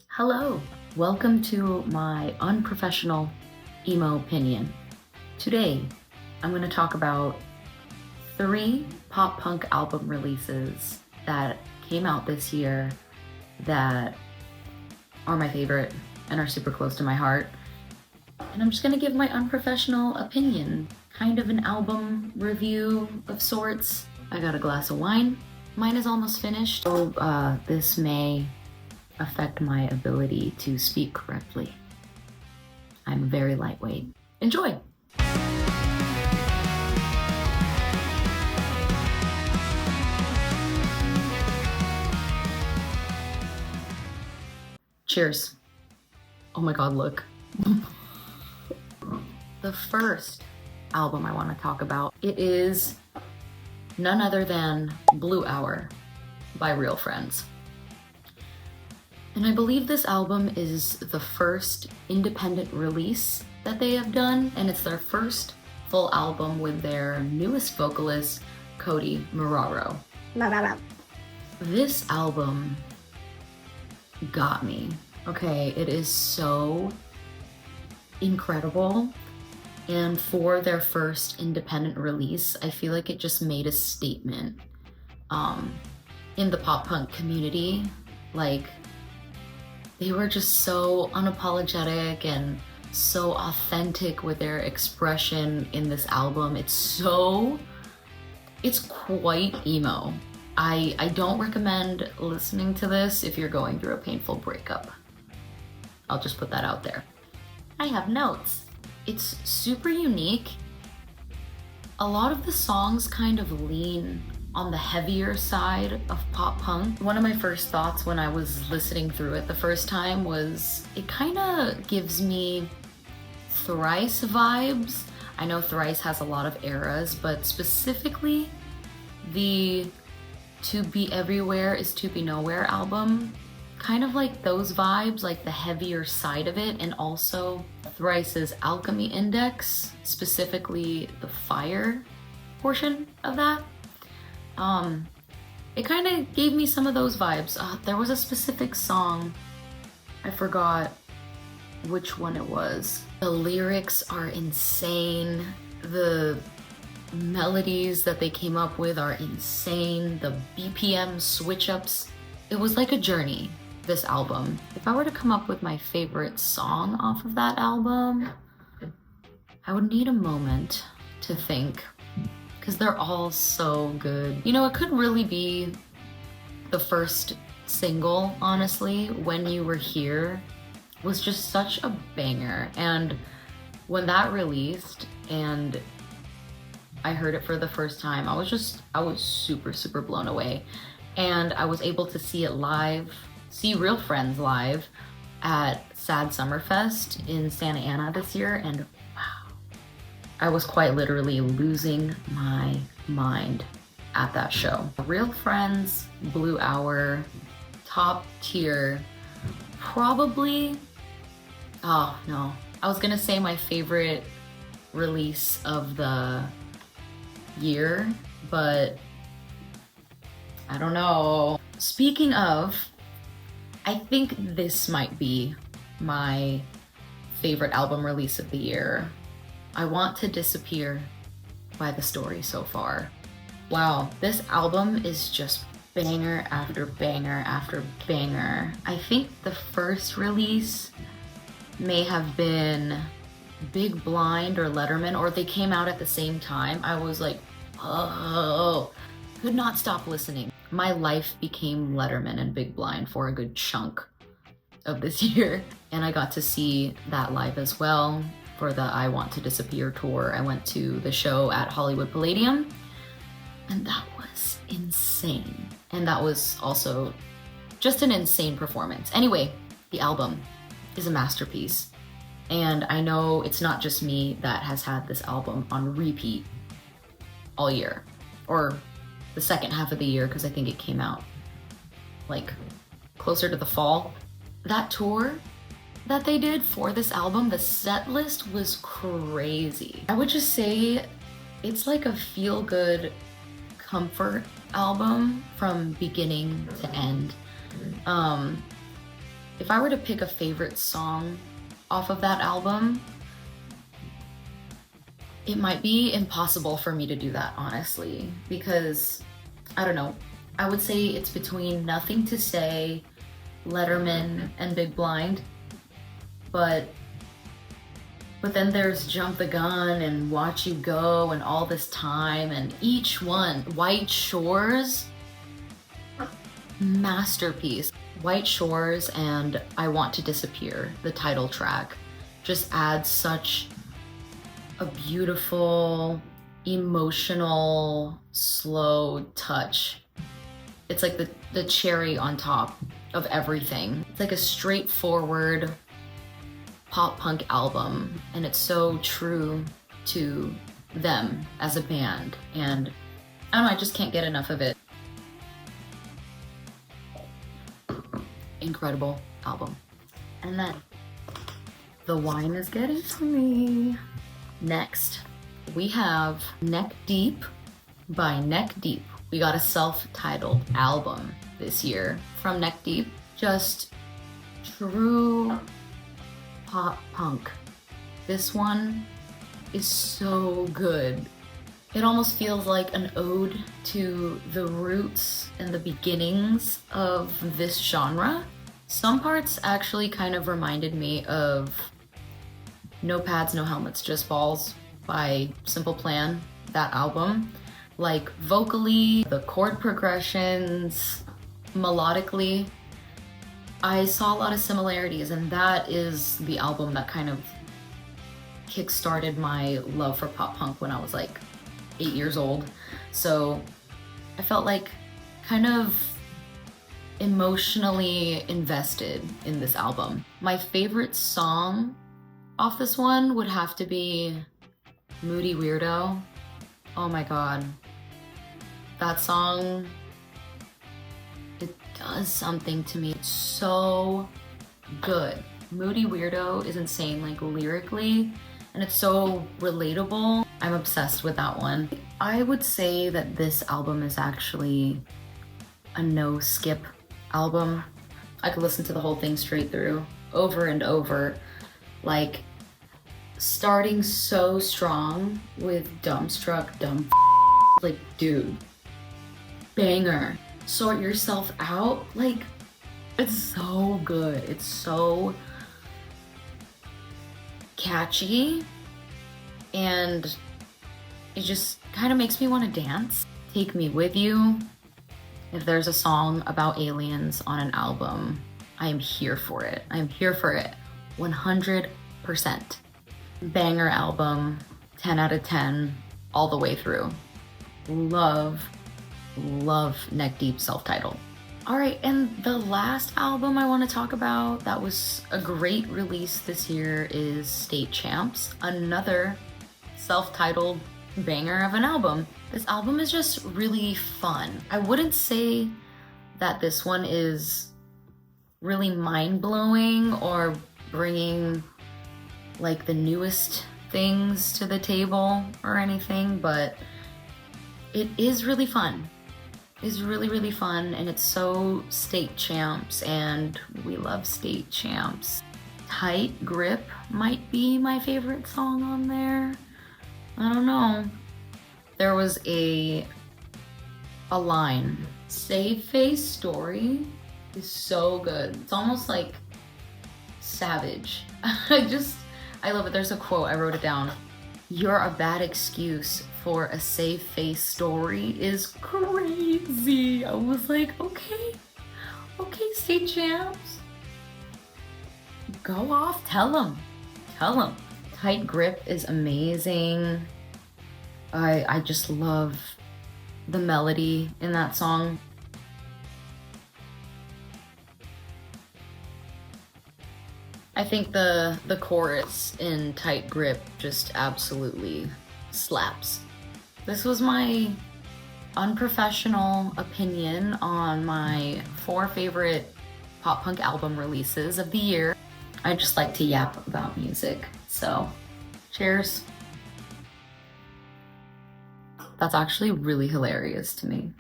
Hello, welcome to my unprofessional emo opinion. Today, I'm going to talk about 3 pop punk album releases that came out this year that are my favorite and are super close to my heart. And I'm just going to give my unprofessional opinion, kind of an album review of sorts. I got a glass of wine. Mine is almost finished, so this may affect my ability to speak correctly. I'm very lightweight. Enjoy! Cheers. Oh my god, look. The first album I want to talk about, it is none other than Blue Hour by Real Friends. And I believe this album is the first independent release that they have done, and it's their first full album with their newest vocalist, Cody Marraro. This album got me. Okay, it is so incredible. And for their first independent release, I feel like it just made a statement in the pop punk community. Like, they were just so unapologetic and so authentic with their expression in this album. It's quite emo. I don't recommend listening to this if you're going through a painful breakup. I'll just put that out there. I have notes. It's super unique. A lot of the songs kind of lean on the heavier side of pop punk. One of my first thoughts when I was listening through it the first time was it kind of gives me Thrice vibes. I know Thrice has a lot of eras, but specifically the To Be Everywhere is To Be Nowhere album, kind of like those vibes, like the heavier side of it, and also Thrice's Alchemy Index, specifically the fire portion of that. It kind of gave me some of those vibes. There was a specific song, I forgot which one it was. The lyrics are insane. The melodies that they came up with are insane. The BPM switch ups. It was like a journey, this album. If I were to come up with my favorite song off of that album, I would need a moment to think, because they're all so good. You know, it could really be the first single, honestly. When You Were Here was just such a banger. And when that released and I heard it for the first time, I was super, super blown away. And I was able to see it live, see Real Friends live at Sad Summerfest in Santa Ana this year, and wow, I was quite literally losing my mind at that show. Real Friends, Blue Hour, top tier, probably, oh no, I was gonna say my favorite release of the year, but I don't know. Speaking of, I think this might be my favorite album release of the year. I Want to Disappear by The Story so far. Wow, this album is just banger after banger after banger. I think the first release may have been Big Blind or Letterman, or they came out at the same time. I was like, oh, could not stop listening. My life became Letterman and Big Blind for a good chunk of this year, and I got to see that live as well for the I Want to Disappear tour. I went to the show at Hollywood Palladium, and that was insane. And that was also just an insane performance. Anyway, the album is a masterpiece. And I know it's not just me that has had this album on repeat all year, or the second half of the year, because I think it came out like closer to the fall. That tour that they did for this album, the set list was crazy. I would just say it's like a feel-good comfort album from beginning to end. If I were to pick a favorite song off of that album, it might be impossible for me to do that, honestly, because, I don't know, I would say it's between Nothing to Say, Letterman, and Big Blind, but then there's Jump the Gun and Watch You Go and All This Time, and each one, White Shores, masterpiece. White Shores and I Want to Disappear, the title track, just adds such a beautiful, emotional, slow touch. It's like the cherry on top of everything. It's like a straightforward pop punk album, and it's so true to them as a band, and I don't know, I just can't get enough of it. Incredible album. And then the wine is getting to me. Next, we have Neck Deep by Neck Deep. We got a self-titled album this year from Neck Deep. Just true pop punk. This one is so good. It almost feels like an ode to the roots and the beginnings of this genre. Some parts actually kind of reminded me of No Pads, No Helmets, Just Balls by Simple Plan, that album. Like vocally, the chord progressions, melodically, I saw a lot of similarities, and that is the album that kind of kickstarted my love for pop punk when I was like 8 years old. So I felt like kind of emotionally invested in this album. My favorite song off this one would have to be Moody Weirdo. Oh my god. That song, it does something to me. It's so good. Moody Weirdo is insane, like lyrically, and it's so relatable. I'm obsessed with that one. I would say that this album is actually a no skip album. I could listen to the whole thing straight through, over and over. Like, starting so strong with Dumbstruck, Dumb, like, dude, banger. Sort Yourself Out, like, it's so good. It's so catchy, and it just kind of makes me want to dance. Take Me With You. If there's a song about aliens on an album, I am here for it. I am here for it. 100%. Banger album, 10 out of 10, all the way through. Love Neck Deep self-titled. All right, and the last album I want to talk about that was a great release this year is State Champs, another self-titled banger of an album. This album is just really fun. I wouldn't say that this one is really mind-blowing or bringing like the newest things to the table or anything, but it is really fun. It's really, really fun, and it's so State Champs, and we love State Champs. Tight Grip might be my favorite song on there. I don't know. There was a line. Save Face Story is so good. It's almost like savage. I love it. There's a quote, I wrote it down. You're a bad excuse for a save face story is crazy. I was like, okay, State Champs. Go off, tell them. Tight Grip is amazing. I just love the melody in that song. I think the chorus in Tight Grip just absolutely slaps. This was my unprofessional opinion on my 4 favorite pop punk album releases of the year. I just like to yap about music, so cheers. That's actually really hilarious to me.